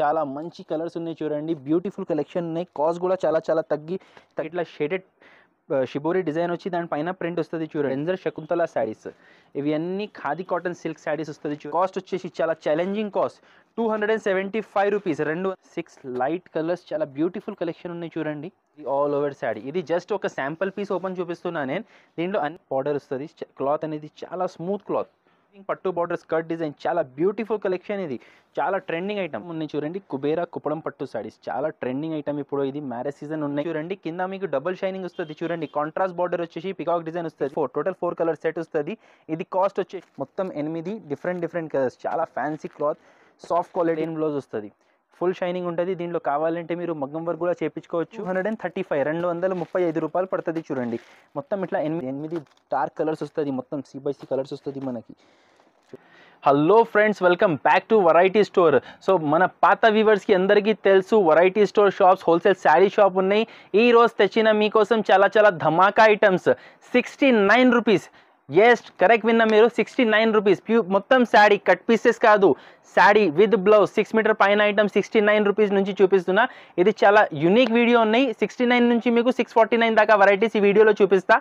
చాలా మంచి కలర్స్ ఉన్నాయి చూడండి, బ్యూటిఫుల్ కలెక్షన్ ఉన్నాయి. కాస్ట్ కూడా చాలా చాలా తగ్గి ఇట్లా షేడెడ్ షిబోరి డిజైన్ వచ్చి దానిపైన ప్రింట్ వస్తుంది చూడండి. బెంజర్ శకుంతల శారీస్, ఇవి అన్ని ఖాదీ కాటన్ సిల్క్ శారీస్ వస్తుంది. కాస్ట్ వచ్చేసి చాలా challenging cost 275 rupees. 6 light colours, చాలా బ్యూటిఫుల్ కలెక్షన్ ఉన్నాయి చూడండి. ఇది ఆల్ ఓవర్ శారీ. ఇది జస్ట్ ఒక శాంపుల్ పీస్ ఓపెన్ చూపిస్తున్నా నేను. దీంట్లో అన్ని బార్డర్ వస్తుంది. క్లాత్ అనేది చాలా స్మూత్ క్లాత్, పట్టు బార్డర్ స్కర్ట్ డిజైన్, చాలా బ్యూటిఫుల్ కలెక్షన్. ఇది చాలా ట్రెండింగ్ ఐటమ్ ఉన్నాయి చూడండి. కుబేరా కుప్పడం పట్టు సారీస్ చాలా ట్రెండింగ్ ఐటమ్ ఇప్పుడు. ఇది మ్యారేజ్ సీజన్ ఉన్నాయి చూడండి. కింద మీకు డబుల్ షైనింగ్ వస్తుంది చూడండి. కాంట్రాస్ట్ బార్డర్ వచ్చేసి పికాక్ డిజైన్ వస్తుంది. టోటల్ 4 కలర్ సెట్ వస్తుంది. ఇది కాస్ట్ వచ్చేసి మొత్తం 8 డిఫరెంట్ కలర్స్, చాలా fancy cloth, soft quality blouse వస్తుంది. ఫుల్ షైనింగ్ ఉంటుంది. దీంట్లో కావాలంటే మీరు మగ్గం వర్క్ కూడా చేయించుకోవచ్చు. 235 రూపాయలు పడుతుంది చూడండి. మొత్తం ఇట్లా 8 డార్క్ కలర్స్ వస్తుంది. మొత్తం C/C కలర్స్ వస్తుంది మనకి. Hello friends, welcome back to variety store. So మన పాత వ్యూవర్స్కి అందరికీ తెలుసు, variety store shops, wholesale sari shop ఉన్నాయి. ఈ రోజు తెచ్చిన మీకోసం చాలా చాలా ధమాకా ఐటమ్స్. 69 రూపీస్. ఎస్, కరెక్ట్ విన్నా మీరు, 69 రూపీస్. మొత్తం శారీ, కట్ పీసెస్ కాదు, శారీ విత్ బ్లౌజ్ 6 మీటర్ పైన ఐటమ్ 69 రూపీస్ నుంచి చూపిస్తున్నా. ఇది చాలా యూనిక్ వీడియో ఉన్నాయి. 69 నుంచి మీకు 649 దాకా వెరైటీస్ ఈ వీడియోలో చూపిస్తా.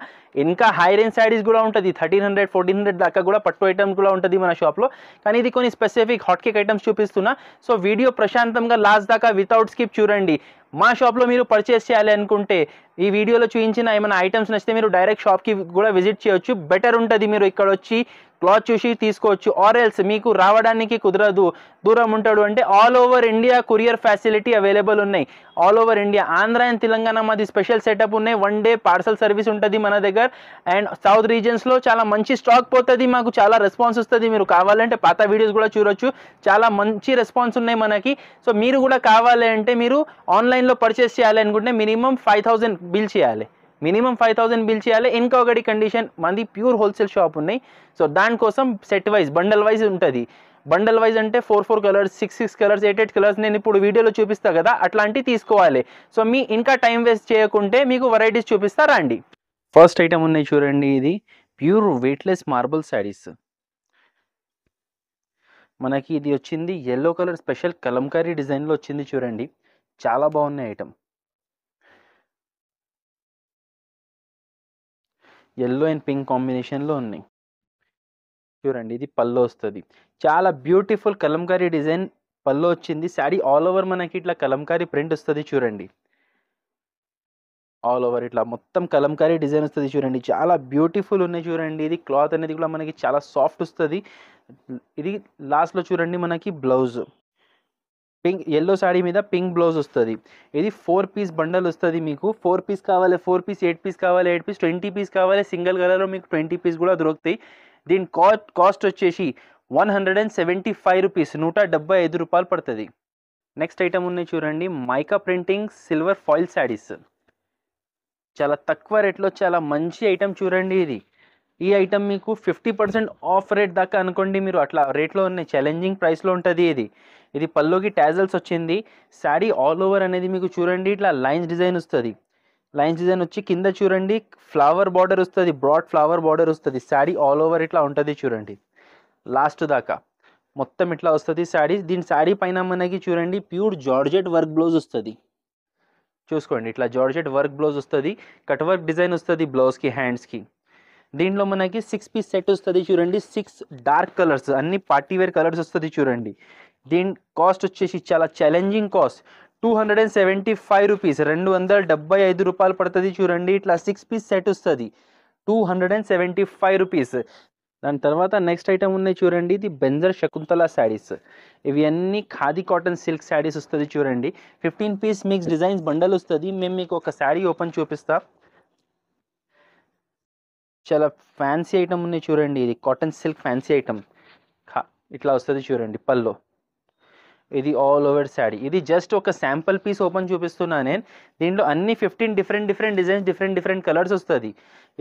ఇంకా హై రేంజ్ శారీస్ కూడా ఉంటుంది. 1300 1400 దాకా కూడా పట్టు ఐటమ్స్ కూడా ఉంటుంది మన షాప్లో. కానీ ఇది కొన్ని స్పెసిఫిక్ హాట్ కేక్ ఐటమ్స్ చూపిస్తున్నా. సో వీడియో ప్రశాంతంగా లాస్ట్ దాకా వితౌట్ స్కిప్ చూడండి. మా షాప్లో మీరు పర్చేస్ చేయాలి అనుకుంటే ఈ వీడియోలో చూపించిన ఏమైనా ఐటమ్స్ నచ్చితే మీరు డైరెక్ట్ షాప్కి కూడా విజిట్ చేయొచ్చు. బెటర్ ఉంటుంది, మీరు ఇక్కడ వచ్చి క్లాత్ చూసి తీసుకోవచ్చు. ఆర్ ఎల్స్ మీకు రావడానికి కుదరదు, దూరం ఉంటాడు అంటే all over India courier facility available ఉన్నాయి. All over India, Andhra and Telangana మాది స్పెషల్ సెటప్ ఉన్నాయి. 1 డే పార్సల్ సర్వీస్ ఉంటుంది మన దగ్గర. అండ్ సౌత్ రీజన్స్లో చాలా మంచి స్టాక్ పోతుంది, మాకు చాలా రెస్పాన్స్ వస్తుంది. మీరు కావాలంటే పాత వీడియోస్ కూడా చూడొచ్చు, చాలా మంచి రెస్పాన్స్ ఉన్నాయి మనకి. సో మీరు కూడా కావాలి అంటే మీరు ఆన్లైన్లో పర్చేస్ చేయాలి అనుకుంటే మినిమం 5000 బిల్ చేయాలి. మినిమం 5000 బిల్ చేయాలి. ఇంకొకటి కండిషన్, మంది ప్యూర్ హోల్సేల్ షాప్ ఉన్నాయి. సో దానికోసం సెట్ వైజ్, బండల్ వైజ్ ఉంటుంది. బండల్ వైజ్ అంటే 4 కలర్స్, 6 కలర్స్, 8 కలర్స్ నేను ఇప్పుడు వీడియోలో చూపిస్తా కదా, అట్లాంటివి తీసుకోవాలి. సో మీ ఇంకా టైం వేస్ట్ చేయకుంటే మీకు వెరైటీస్ చూపిస్తా రండి. ఫస్ట్ ఐటమ్ ఉన్నాయి చూడండి. ఇది ప్యూర్ వెయిట్లెస్ మార్బుల్ శారీస్. మనకి ఇది వచ్చింది ఎల్లో కలర్ స్పెషల్ కలంకారీ డిజైన్లో వచ్చింది చూడండి. చాలా బాగున్నాయి ఐటమ్. ఎల్లో అండ్ పింక్ కాంబినేషన్లో ఉన్నాయి చూడండి. ఇది పళ్ళు వస్తుంది. చాలా బ్యూటిఫుల్ కలంకారీ డిజైన్ పళ్ళు వచ్చింది. శారీ ఆల్ ఓవర్ మనకి ఇట్లా కలంకారీ ప్రింట్ వస్తుంది చూడండి. ఆల్ ఓవర్ ఇట్లా మొత్తం కలంకారీ డిజైన్ వస్తుంది చూడండి. చాలా బ్యూటిఫుల్ ఉన్నాయి చూడండి. ఇది క్లాత్ అనేది కూడా మనకి చాలా సాఫ్ట్ వస్తుంది. ఇది లాస్ట్లో చూడండి మనకి బ్లౌజ్ పింక్, ఎల్లో శారీ మీద పింక్ బ్లౌజ్ వస్తుంది. ఇది 4 పీస్ బండల్ వస్తుంది మీకు. 4 పీస్ కావాలి 4 పీస్, 8 పీస్ కావాలి 8 పీస్, 20 పీస్ కావాలి సింగిల్ కలర్లో మీకు 20 పీస్ కూడా దొరుకుతాయి. దీని కాస్ట్ వచ్చేసి 175 రూపీస్, 175 రూపాయలు పడుతుంది. నెక్స్ట్ ఐటమ్ ఉన్నాయి చూడండి, mica printing silver foil saris. చాలా తక్కువ రేట్లో చాలా మంచి ఐటమ్ చూడండి. ఇది ఈ ఐటమ్ మీకు 50% ఆఫ్ రేట్ దాకా అనుకోండి మీరు, అట్లా రేట్లో ఉన్నాయి. ఛాలెంజింగ్ ప్రైస్లో ఉంటుంది ఇది. ఇది పల్లోకి టాజల్స్ వచ్చింది. శారీ ఆల్ ఓవర్ అనేది మీకు చూడండి ఇట్లా లైన్స్ డిజైన్ వస్తుంది. లైన్స్ డిజైన్ వచ్చి కింద చూడండి ఫ్లవర్ బార్డర్ వస్తుంది, బ్రాడ్ ఫ్లవర్ బార్డర్ వస్తుంది. శారీ ఆల్ ఓవర్ ఇట్లా ఉంటుంది చూడండి. లాస్ట్ దాకా మొత్తం ఇట్లా వస్తుంది శారీ. దీని శారీ పైన మనకి చూడండి ప్యూర్ జార్జెట్ వర్క్ బ్లౌజ్ వస్తుంది. చూసుకోండి ఇట్లా జార్జెట్ వర్క్ బ్లౌజ్ వస్తుంది. కట్ వర్క్ డిజైన్ వస్తుంది బ్లౌజ్కి, హ్యాండ్స్కి. దీంట్లో మనకి 6 పీస్ సెట్ వస్తుంది చూడండి. 6 డార్క్ కలర్స్, అన్ని పార్టీ వేర్ కలర్స్ వస్తుంది చూడండి. దీని కాస్ట్ వచ్చేసి చాలా ఛాలెంజింగ్ కాస్ట్ 275 రూపీస్, 275 రూపాయలు పడుతుంది చూడండి. ఇట్లా 6 పీస్ సెట్ వస్తుంది, 275 రూపీస్. దాని తర్వాత నెక్స్ట్ ఐటమ్ ఉన్నాయి చూడండి. ఇది బెంజర్ శకుంతల శారీస్. ఇవి అన్ని ఖాదీ కాటన్ సిల్క్ శారీస్ వస్తుంది చూడండి. 15 పీస్ మిక్స్ డిజైన్స్ బండల్ వస్తుంది. మేము మీకు ఒక శారీ ఓపెన్ చూపిస్తా. చాలా ఫ్యాన్సీ ఐటమ్ ఉన్నాయి చూడండి. ఇది కాటన్ సిల్క్ ఫ్యాన్సీ ఐటమ్ ఇట్లా వస్తుంది చూడండి పల్లో. ఇది ఆల్ ఓవర్ శారీ. ఇది జస్ట్ ఒక శాంపుల్ పీస్ ఓపెన్ చూపిస్తున్నా నేను. దీంట్లో అన్ని 15 డిఫరెంట్ డిజైన్స్, డిఫరెంట్ కలర్స్ వస్తుంది.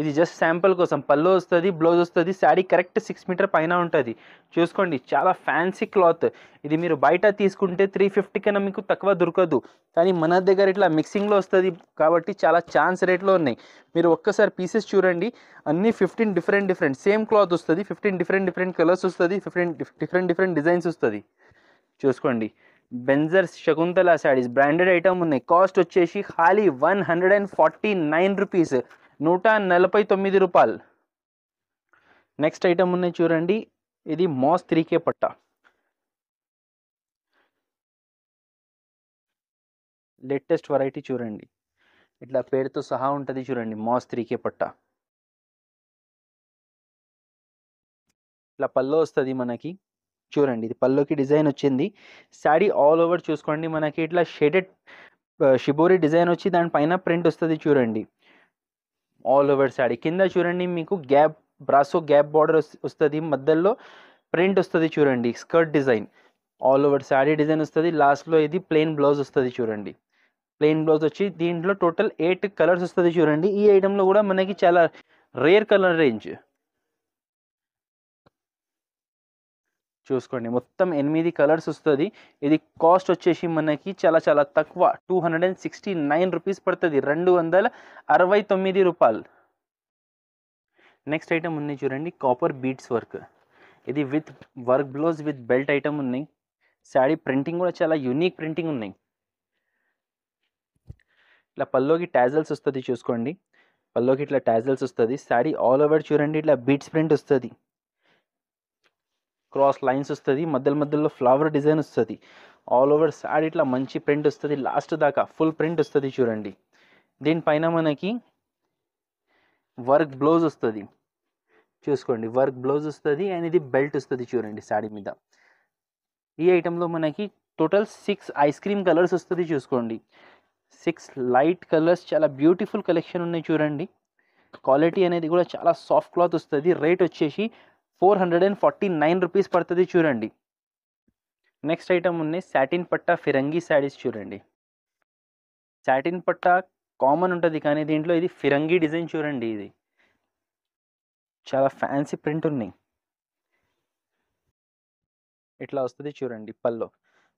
ఇది జస్ట్ శాంపుల్ కోసం. పల్లో వస్తుంది, బ్లౌజ్ వస్తుంది. శారీ కరెక్ట్ 6 మీటర్ పైన ఉంటుంది. చూసుకోండి చాలా ఫ్యాన్సీ క్లాత్. ఇది మీరు బయట తీసుకుంటే 350 కన్నా మీకు తక్కువ దొరకదు. కానీ మన దగ్గర ఇట్లా మిక్సింగ్లో వస్తుంది కాబట్టి చాలా ఛాన్స్ రేట్లో ఉన్నాయి. మీరు ఒక్కసారి పీసెస్ చూడండి. అన్ని 15 డిఫరెంట్ సేమ్ క్లాత్ వస్తుంది. 15 డిఫరెంట్ కలర్స్ వస్తుంది. డిఫరెంట్ డిజైన్స్ వస్తుంది. చూసుకోండి బెంజర్ శకుంతల శారీస్ బ్రాండెడ్ ఐటమ్ ఉన్నాయి. కాస్ట్ వచ్చేసి ఖాళీ 149 రూపీస్, 149 రూపాయలు. నెక్స్ట్ ఐటమ్ ఉన్నాయి చూడండి, ఇది మాస్ 3K పట్ట. లేటెస్ట్ వెరైటీ చూడండి, ఇట్లా పేరుతో సహా ఉంటుంది చూడండి, మాస్ 3K పట్ట. ఇట్లా పల్లో వస్తుంది మనకి చూడండి, ఇది పల్లోకి డిజైన్ వచ్చింది. శారీ ఆల్ ఓవర్ చూసుకోండి, మనకి ఇట్లా షేడెడ్ షిబోరి డిజైన్ వచ్చి దానిపైన ప్రింట్ వస్తుంది చూడండి. ఆల్ ఓవర్ శారీ కింద చూడండి మీకు గ్యాప్ బ్రాసో గ్యాప్ బార్డర్ వస్తుంది, మధ్యలో ప్రింట్ వస్తుంది చూడండి, skirt design. All over sari design వస్తుంది. లాస్ట్లో ఇది ప్లెయిన్ బ్లౌజ్ వస్తుంది చూడండి. ప్లెయిన్ బ్లౌజ్ వచ్చి దీంట్లో టోటల్ 8 కలర్స్ వస్తుంది చూడండి. ఈ ఐటెంలో కూడా మనకి చాలా రేర్ కలర్ రేంజ్ చూసుకోండి, మొత్తం 8 కలర్స్ వస్తుంది. ఇది కాస్ట్ వచ్చేసి మనకి చాలా చాలా తక్కువ, 269 రూపీస్ పడుతుంది, 269 రూపాయలు. నెక్స్ట్ ఐటమ్ ఉన్నాయి చూడండి, కాపర్ బీడ్స్ వర్క్. ఇది with work blouse with belt item ఉన్నాయి. శారీ ప్రింటింగ్ కూడా చాలా యూనిక్ ప్రింటింగ్ ఉన్నాయి. ఇట్లా పల్లోకి టాజల్స్ వస్తుంది చూసుకోండి, పల్లోకి ఇట్లా టాజల్స్ వస్తుంది. శారీ ఆల్ ఓవర్ చూడండి, ఇట్లా బీడ్స్ ప్రింట్ వస్తుంది, క్రాస్ లైన్స్ వస్తుంది, మధ్యలో ఫ్లవర్ డిజైన్ వస్తుంది. ఆల్ ఓవర్ శారీ ఇట్లా మంచి ప్రింట్ వస్తుంది, లాస్ట్ దాకా ఫుల్ ప్రింట్ వస్తుంది చూడండి. దీనిపైన మనకి వర్క్ బ్లౌజ్ వస్తుంది చూసుకోండి, వర్క్ బ్లౌజ్ వస్తుంది అండ్ ఇది బెల్ట్ వస్తుంది చూడండి శారీ మీద. ఈ ఐటెంలో మనకి టోటల్ 6 ఐస్ క్రీమ్ కలర్స్ వస్తుంది చూసుకోండి, 6 లైట్ కలర్స్, చాలా బ్యూటిఫుల్ కలెక్షన్ ఉన్నాయి చూడండి. క్వాలిటీ అనేది కూడా చాలా సాఫ్ట్ క్లాత్ వస్తుంది. రేట్ వచ్చేసి 449 రూపీస్ పడుతుంది చూడండి. నెక్స్ట్ ఐటమ్ ఉన్నాయి సాటిన్ పట్టా ఫిరంగి శారీస్ చూడండి. సాటిన్ పట్టా కామన్ ఉంటుంది కానీ దీంట్లో ఇది ఫిరంగి డిజైన్ చూడండి, ఇది చాలా ఫ్యాన్సీ ప్రింట్ ఉన్నాయి. ఇట్లా వస్తుంది చూడండి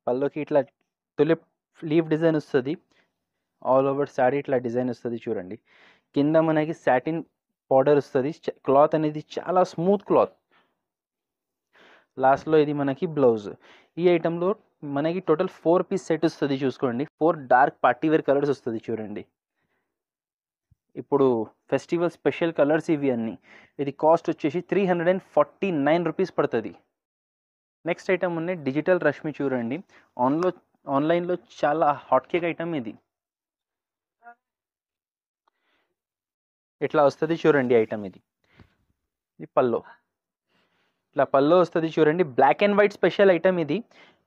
పల్లోకి ఇట్లా తులిప్ లీఫ్ డిజైన్ వస్తుంది. ఆల్ ఓవర్ శారీ ఇట్లా డిజైన్ వస్తుంది చూడండి. కింద మనకి సాటిన్ పౌడర్ వస్తుంది. క్లాత్ అనేది చాలా స్మూత్ క్లాత్. లాస్ట్లో ఇది మనకి బ్లౌజ్. ఈ ఐటెంలో మనకి టోటల్ 4 పీస్ సెట్ వస్తుంది చూసుకోండి. 4 డార్క్ పార్టీవేర్ కలర్స్ వస్తుంది చూడండి. ఇప్పుడు ఫెస్టివల్ స్పెషల్ కలర్స్ ఇవి అన్నీ. ఇది కాస్ట్ వచ్చేసి 349 రూపీస్ పడుతుంది. నెక్స్ట్ ఐటమ్ ఉన్నాయి డిజిటల్ రష్మి చూడండి. ఆన్లైన్లో చాలా హాట్ కేక్ ఐటమ్ ఇది. ఇట్లా వస్తుంది చూడండి ఐటమ్, ఇది పల్లో. ఇట్లా పల్లో వస్తుంది చూడండి, black and white special item ఇది.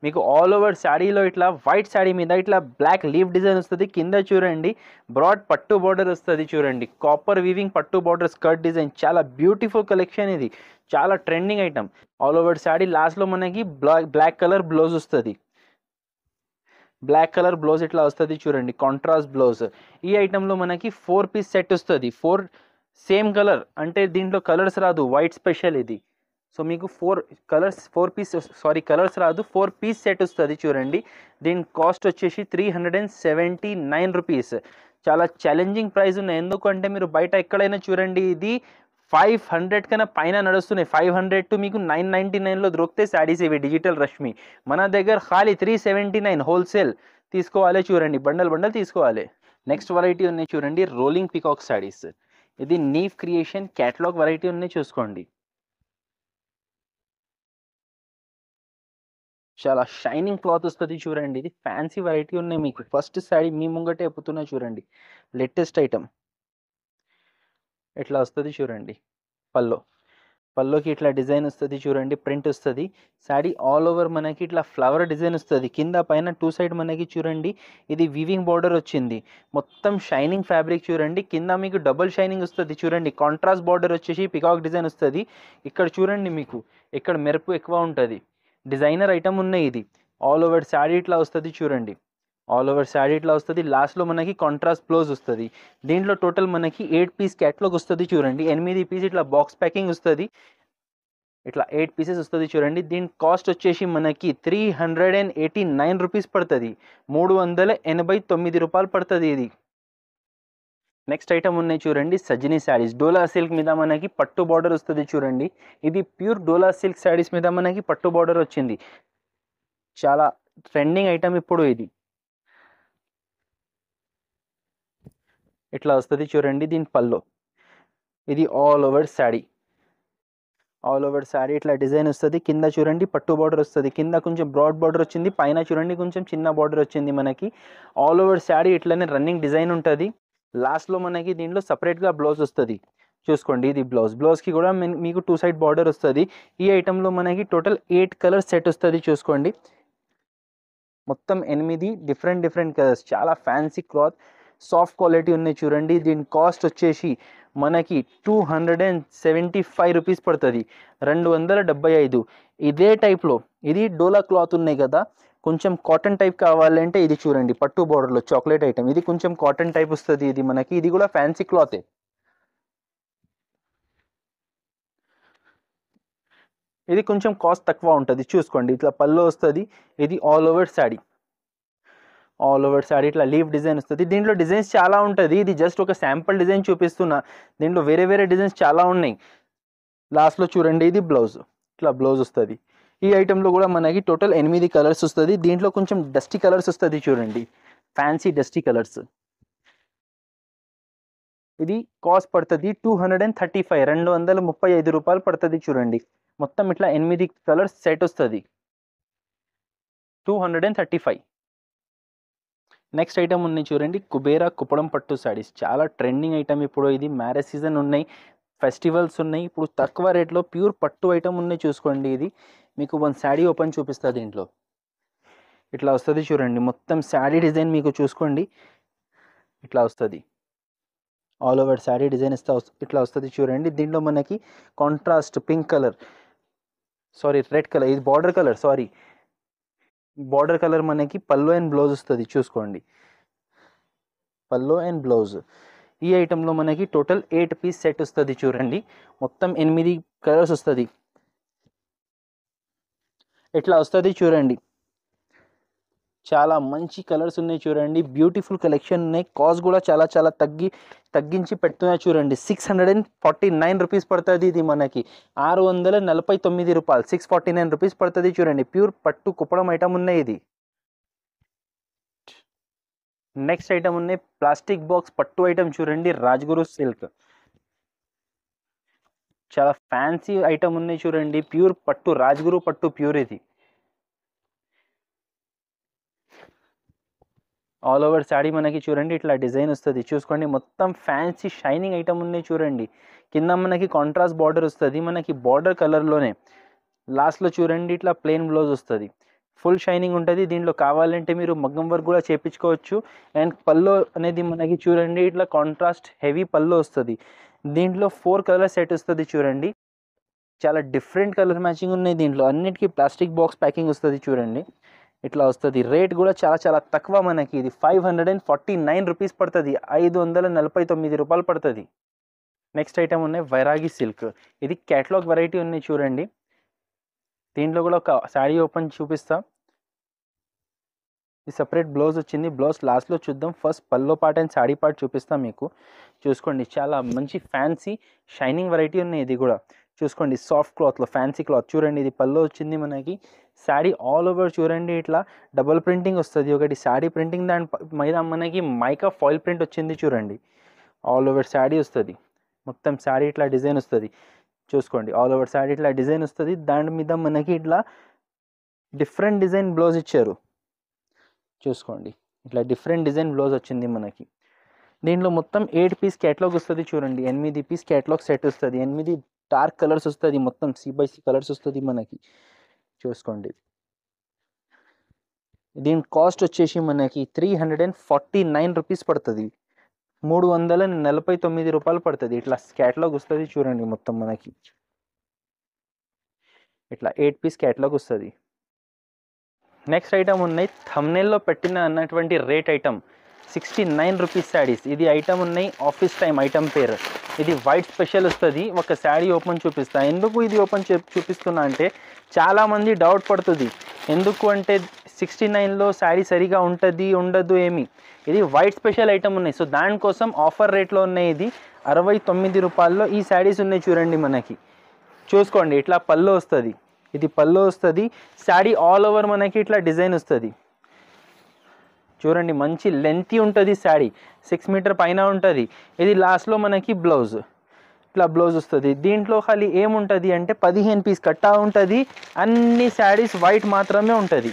మీకు ఆల్ ఓవర్ శారీలో ఇట్లా వైట్ శారీ మీద ఇట్లా బ్లాక్ లీఫ్ డిజైన్ వస్తుంది. కింద చూడండి బ్రాడ్ పట్టు బార్డర్ వస్తుంది చూడండి, కాపర్ వీవింగ్ పట్టు బార్డర్ స్కర్ట్ డిజైన్. చాలా బ్యూటిఫుల్ కలెక్షన్ ఇది, చాలా trending item. All over sari లాస్ట్లో మనకి బ్లాక్ కలర్ బ్లౌజ్ వస్తుంది. బ్లాక్ కలర్ బ్లౌజ్ ఇట్లా వస్తుంది చూడండి, కాంట్రాస్ట్ బ్లౌజ్. ఈ ఐటెంలో మనకి 4 పీస్ సెట్ వస్తుంది. 4 సేమ్ కలర్, అంటే దీంట్లో కలర్స్ రాదు, వైట్ స్పెషల్ ఇది. సో మీకు 4 కలర్స్ రాదు, 4 పీస్ సెట్ వస్తుంది చూడండి. దీని కాస్ట్ వచ్చేసి 379 రూపీస్. చాలా ఛాలెంజింగ్ ప్రైస్ ఉన్నాయి, ఎందుకంటే మీరు బయట ఎక్కడైనా చూడండి ఇది 500 కన్నా పైన నడుస్తున్నాయి. 500 టు మీకు 999లో దొరికితే శారీస్ ఇవి డిజిటల్ రష్మి. మన దగ్గర ఖాళీ 379 హోల్సేల్ తీసుకోవాలి చూడండి, బండల్ తీసుకోవాలి. నెక్స్ట్ వెరైటీ ఉన్నాయి చూడండి, రోలింగ్ పికాక్ శారీస్. ఇది నీఫ్ క్రియేషన్ క్యాటలాగ్ వెరైటీ ఉన్నాయి చూసుకోండి. చాలా షైనింగ్ క్లాత్ వస్తుంది చూడండి, ఇది ఫ్యాన్సీ వెరైటీ ఉన్నాయి మీకు. ఫస్ట్ శారీ మీ ముంగటే ఎప్పుతున్నా చూడండి, లేటెస్ట్ ఐటమ్. ఇట్లా వస్తుంది చూడండి పల్లోకి ఇట్లా డిజైన్ వస్తుంది చూడండి, ప్రింట్ వస్తుంది. శారీ ఆల్ ఓవర్ మనకి ఇట్లా ఫ్లవర్ డిజైన్ వస్తుంది. కింద పైన 2 సైడ్ మనకి చూడండి ఇది వీవింగ్ బార్డర్ వచ్చింది, మొత్తం షైనింగ్ ఫ్యాబ్రిక్ చూడండి. కింద మీకు డబుల్ షైనింగ్ వస్తుంది చూడండి, కాంట్రాస్ట్ బార్డర్ వచ్చేసి పికాక్ డిజైన్ వస్తుంది. ఇక్కడ చూడండి మీకు ఇక్కడ మెరుపు ఎక్కువ ఉంటుంది, డిజైనర్ ఐటమ్ ఉన్నాయి ఇది. ఆల్ ఓవర్ శారీ ఇట్లా వస్తుంది చూడండి, ఆల్ ఓవర్ శారీ ఇట్లా వస్తుంది. లాస్ట్లో మనకి కాంట్రాస్ట్ బ్లౌజ్ వస్తుంది. దీంట్లో టోటల్ మనకి 8 పీస్ క్యాటలాగ్ వస్తుంది చూడండి, 8 పీస్ ఇట్లా బాక్స్ ప్యాకింగ్ వస్తుంది. ఇట్లా 8 పీసెస్ వస్తుంది చూడండి. దీని కాస్ట్ వచ్చేసి మనకి 389 రూపీస్ పడుతుంది, 389 రూపాయలు పడుతుంది ఇది. నెక్స్ట్ ఐటమ్ ఉన్నాయి చూడండి, సజినీ శారీస్. డోలా సిల్క్ మీద మనకి పట్టు బార్డర్ వస్తుంది చూడండి. ఇది ప్యూర్ డోలా సిల్క్ శారీస్ మీద మనకి పట్టు బార్డర్ వచ్చింది. చాలా ట్రెండింగ్ ఐటమ్ ఇప్పుడు ఇది. ఇట్లా వస్తుంది చూడండి దీని పల్లో. ఇది all over sari, all over sari ఇట్లా డిజైన్ వస్తుంది. కింద చూడండి పట్టు బార్డర్ వస్తుంది, కింద కొంచెం బ్రాడ్ బార్డర్ వచ్చింది, పైన చూడండి కొంచెం చిన్న బార్డర్ వచ్చింది మనకి. ఆల్ ఓవర్ శారీ ఇట్లానే రన్నింగ్ డిజైన్ ఉంటుంది. లాస్ట్లో మనకి దీంట్లో సపరేట్గా బ్లౌజ్ వస్తుంది. చూసుకోండి ఇది బ్లౌజ్కి కూడా మీకు 2 సైడ్ బార్డర్ వస్తుంది. ఈ ఐటెంలో మనకి టోటల్ 8 కలర్ సెట్ వస్తుంది. చూసుకోండి మొత్తం 8 డిఫరెంట్ కలర్స్, చాలా ఫ్యాన్సీ క్లాత్, సాఫ్ట్ క్వాలిటీ ఉన్నాయి చూడండి. దీని కాస్ట్ వచ్చేసి మనకి 275 రూపీస్ పడుతుంది, 275. ఇదే టైప్లో ఇది డోలా క్లాత్ ఉన్నాయి కదా, కొంచెం కాటన్ టైప్ కావాలంటే ఇది చూడండి పట్టు బార్డర్లో చాక్లెట్ ఐటమ్, ఇది కొంచెం కాటన్ టైప్ వస్తుంది. ఇది మనకి ఇది కూడా ఫ్యాన్సీ క్లాతే. ఇది కొంచెం కాస్ట్ తక్కువ ఉంటుంది. చూసుకోండి ఇట్లా పళ్ళు వస్తుంది. ఇది all over sari, all over sari ఇట్లా లీవ్ డిజైన్ వస్తుంది. దీంట్లో డిజైన్స్ చాలా ఉంటుంది, ఇది జస్ట్ ఒక శాంపుల్ డిజైన్ చూపిస్తున్నా. దీంట్లో వేరే డిజైన్స్ చాలా ఉన్నాయి. లాస్ట్లో చూడండి ఇది బ్లౌజ్, ఇట్లా బ్లౌజ్ వస్తుంది. ఈ ఐటెంలో కూడా మనకి టోటల్ 8 కలర్స్ వస్తుంది. దీంట్లో కొంచెం డస్టీ కలర్స్ వస్తుంది చూడండి, ఫ్యాన్సీ డస్టీ కలర్స్. ఇది కాస్ట్ పడుతుంది 235, 235 రూపాయలు పడుతుంది. చూడండి మొత్తం ఇట్లా 8 కలర్స్ సెట్ వస్తుంది, 235. నెక్స్ట్ ఐటమ్ ఉన్నాయి చూడండి కుబేరా కుప్పడం పట్టు శారీస్, చాలా ట్రెండింగ్ ఐటమ్ ఇప్పుడు. ఇది మ్యారేజ్ సీజన్ ఉన్నాయి, ఫెస్టివల్స్ ఉన్నాయి, ఇప్పుడు తక్కువ రేట్లో ప్యూర్ పట్టు ఐటమ్ ఉన్నాయి. చూసుకోండి ఇది మీకు 1 శారీ ఓపెన్ చూపిస్తా. దీంట్లో ఇట్లా వస్తుంది చూడండి, మొత్తం శారీ డిజైన్ మీకు చూసుకోండి ఇట్లా వస్తుంది. ఆల్ ఓవర్ శారీ డిజైన్ ఇట్లా వస్తుంది చూడండి. దీంట్లో మనకి contrast pink colour, red colour, ఇది బార్డర్ కలర్, బార్డర్ కలర్ మనకి పల్లో అండ్ బ్లౌజ్ వస్తుంది. చూసుకోండి పల్లో అండ్ బ్లౌజ్. ఈ ఐటెంలో మనకి టోటల్ 8 పీస్ సెట్ వస్తుంది. చూడండి మొత్తం 8 కలర్స్ వస్తుంది. ఇట్లా వస్తుంది చూడండి, చాలా మంచి కలర్స్ ఉన్నాయి చూడండి, బ్యూటిఫుల్ కలెక్షన్ ఉన్నాయి. కాస్ట్ కూడా చాలా తగ్గించి పెడుతున్నాయి చూడండి. 649 రూపీస్ పడుతుంది. ఇది మనకి 649 రూపాయలు, 649 రూపీస్ పడుతుంది. చూడండి ప్యూర్ పట్టు కుప్పడం ఐటమ్ ఉన్నాయి. ఇది నెక్స్ట్ ఐటమ్ ఉన్నాయి ప్లాస్టిక్ బాక్స్ పట్టు ఐటమ్ చూడండి, రాజ్గురు సిల్క్, చాలా ఫ్యాన్సీ ఐటమ్ ఉన్నాయి చూడండి. ప్యూర్ పట్టు, రాజ్గురు పట్టు ప్యూర్. ఇది ఆల్ ఓవర్ శారీ మనకి చూడండి ఇట్లా డిజైన్ వస్తుంది. చూసుకోండి మొత్తం ఫ్యాన్సీ షైనింగ్ ఐటమ్ ఉన్నాయి చూడండి. కింద మనకి కాంట్రాస్ట్ బార్డర్ వస్తుంది, మనకి బార్డర్ కలర్లోనే. లాస్ట్లో చూడండి ఇట్లా ప్లెయిన్ బ్లౌజ్ వస్తుంది, ఫుల్ షైనింగ్ ఉంటుంది. దీంట్లో కావాలంటే మీరు మగ్గం వర్క్ కూడా చేయించుకోవచ్చు. అండ్ పల్లో అనేది మనకి చూడండి ఇట్లా కాంట్రాస్ట్ హెవీ పల్లో వస్తుంది. దీంట్లో 4 కలర్ సెట్ వస్తుంది చూడండి, చాలా డిఫరెంట్ కలర్ మ్యాచింగ్ ఉన్నాయి. దీంట్లో అన్నిటికీ ప్లాస్టిక్ బాక్స్ ప్యాకింగ్ వస్తుంది చూడండి ఇట్లా వస్తుంది. రేట్ కూడా చాలా తక్కువ మనకి. ఇది 549 రూపీస్ పడుతుంది, 549 రూపాయలు పడుతుంది. నెక్స్ట్ ఐటమ్ ఉన్నాయి వైరాగి సిల్క్, ఇది క్యాటలాగ్ వెరైటీ ఉన్నాయి చూడండి. దీంట్లో కూడా ఒక శారీ ఓపెన్ చూపిస్తా. ఈ సపరేట్ బ్లౌజ్ వచ్చింది, బ్లౌజ్ లాస్ట్లో చూద్దాం. First pallu part and sari part చూపిస్తాం మీకు. చూసుకోండి చాలా మంచి ఫ్యాన్సీ షైనింగ్ వెరైటీ ఉన్నాయి. ఇది కూడా చూసుకోండి సాఫ్ట్ క్లాత్లో ఫ్యాన్సీ క్లాత్ చూడండి. ఇది పల్లో వచ్చింది మనకి. శారీ ఆల్ ఓవర్ చూడండి ఇట్లా డబుల్ ప్రింటింగ్ వస్తుంది. ఒకటి శారీ ప్రింటింగ్, దాని మీద మనకి మైకా ఫాయిల్ ప్రింట్ వచ్చింది చూడండి. ఆల్ ఓవర్ శారీ వస్తుంది, మొత్తం శారీ ఇట్లా డిజైన్ వస్తుంది. చూసుకోండి ఆల్ ఓవర్ శారీ ఇట్లా డిజైన్ వస్తుంది. దాని మీద మనకి ఇట్లా డిఫరెంట్ డిజైన్ బ్లౌజ్ ఇచ్చారు. చూసుకోండి ఇట్లా డిఫరెంట్ డిజైన్ బ్లౌజ్ వచ్చింది మనకి. దీంట్లో మొత్తం 8 పీస్ క్యాటలాగ్ వస్తుంది చూడండి, 8 పీస్ క్యాటలాగ్ సెట్ వస్తుంది. 8 డార్క్ కలర్స్ వస్తుంది, మొత్తం C/C కలర్స్ వస్తుంది మనకి. చూసుకోండి దీని కాస్ట్ వచ్చేసి మనకి 349 రూపీస్ పడుతుంది, 349 రూపాయలు పడుతుంది. ఇట్లా క్యాటలాగ్ వస్తుంది చూడండి మొత్తం మనకి. ఇట్లా 8 పీస్ క్యాటలాగ్ వస్తుంది. నెక్స్ట్ ఐటమ్ ఉన్నాయి థంబ్నెయిల్లో పెట్టిన అన్నటువంటి రేట్ ఐటమ్ 69 రూపీస్ శారీస్. ఇది ఐటమ్ ఉన్నాయి ఆఫీస్ టైం ఐటమ్ పేరు. ఇది వైట్ స్పెషల్ వస్తుంది. ఒక శారీ ఓపెన్ చూపిస్తా. ఎందుకు ఇది ఓపెన్ చూపిస్తున్నా అంటే చాలామంది డౌట్ పడుతుంది, ఎందుకు అంటే 69లో శారీ సరిగా ఉంటుంది ఉండదు ఏమి. ఇది వైట్ స్పెషల్ ఐటమ్ ఉన్నాయి, సో దానికోసం ఆఫర్ రేట్లో ఉన్నాయి. ఇది 69 రూపాయల్లో ఈ శారీస్ ఉన్నాయి చూడండి మనకి. చూసుకోండి ఇట్లా పళ్ళు వస్తుంది, ఇది పళ్ళు వస్తుంది. శారీ ఆల్ ఓవర్ మనకి ఇట్లా డిజైన్ వస్తుంది చూడండి. మంచి లెంతీ ఉంటుంది శారీ, 6 మీటర్ పైన ఉంటుంది. ఇది లాస్ట్లో మనకి బ్లౌజ్, ఇట్లా బ్లౌజ్ వస్తుంది. దీంట్లో ఖాళీ ఏముంటుంది అంటే 15 పీస్ కట్టా ఉంటుంది. అన్ని శారీస్ వైట్ మాత్రమే ఉంటుంది,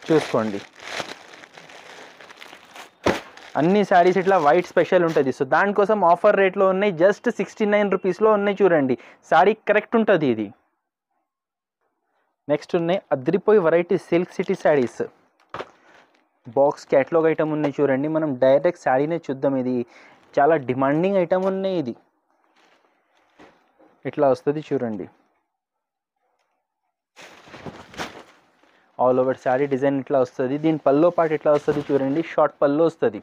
చూసుకోండి. అన్ని శారీస్ ఇట్లా వైట్ స్పెషల్ ఉంటుంది. సో దానికోసం ఆఫర్ రేట్లో ఉన్నాయి, జస్ట్ 69 రూపీస్లో ఉన్నాయి చూడండి. శారీ కరెక్ట్ ఉంటుంది ఇది. నెక్స్ట్ ఉన్నాయి అద్రిపోయి variety silk city saris. Box catalogue item ఉన్నాయి చూడండి. మనం డైరెక్ట్ శారీనే చూద్దాం. ఇది చాలా డిమాండింగ్ ఐటమ్ ఉన్నాయి. ఇది ఇట్లా వస్తుంది చూడండి. ఆల్ ఓవర్ శారీ డిజైన్ ఇట్లా వస్తుంది. దీని పల్లో పాటు ఇట్లా వస్తుంది చూడండి. షార్ట్ పల్లో వస్తుంది,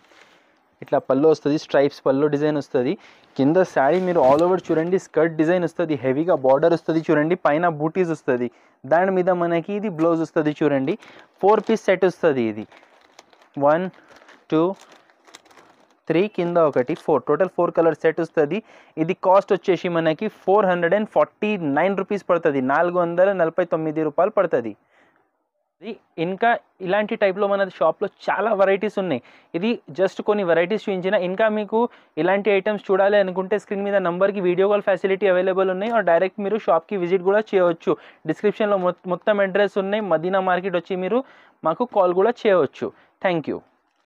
ఇట్లా పల్లో వస్తుంది. స్ట్రైప్స్ పల్లో డిజైన్ వస్తుంది. కింద శారీ మీరు ఆల్ ఓవర్ చూడండి, స్కర్ట్ డిజైన్ వస్తుంది. హెవీగా బార్డర్ వస్తుంది చూడండి. పైన బూటీస్ వస్తుంది. దాని మీద మనకి ఇది బ్లౌజ్ వస్తుంది చూడండి. 4 పీస్ సెట్ వస్తుంది. ఇది 1 2 3 కింద ఒకటి 4, టోటల్ 4 కలర్ సెట్ వస్తుంది. ఇది కాస్ట్ వచ్చేసి మనకి 449 రూపీస్ పడుతుంది, 449 రూపాయలు పడుతుంది. ఇంకా ఇలాంటి టైప్లో మన షాప్లో చాలా వెరైటీస్ ఉన్నాయి. ఇది జస్ట్ కొన్ని వెరైటీస్ చూపించిన. ఇంకా మీకు ఇలాంటి ఐటమ్స్ చూడాలి అనుకుంటే స్క్రీన్ మీద నంబర్కి వీడియో కాల్ ఫెసిలిటీ అవైలబుల్ ఉన్నాయి. డైరెక్ట్ మీరు షాప్కి విజిట్ కూడా చేయవచ్చు. డిస్క్రిప్షన్లో మొత్తం అడ్రస్ ఉన్నాయి. మదీనా మార్కెట్ వచ్చి మీరు మాకు కాల్ కూడా చేయవచ్చు. Thank you.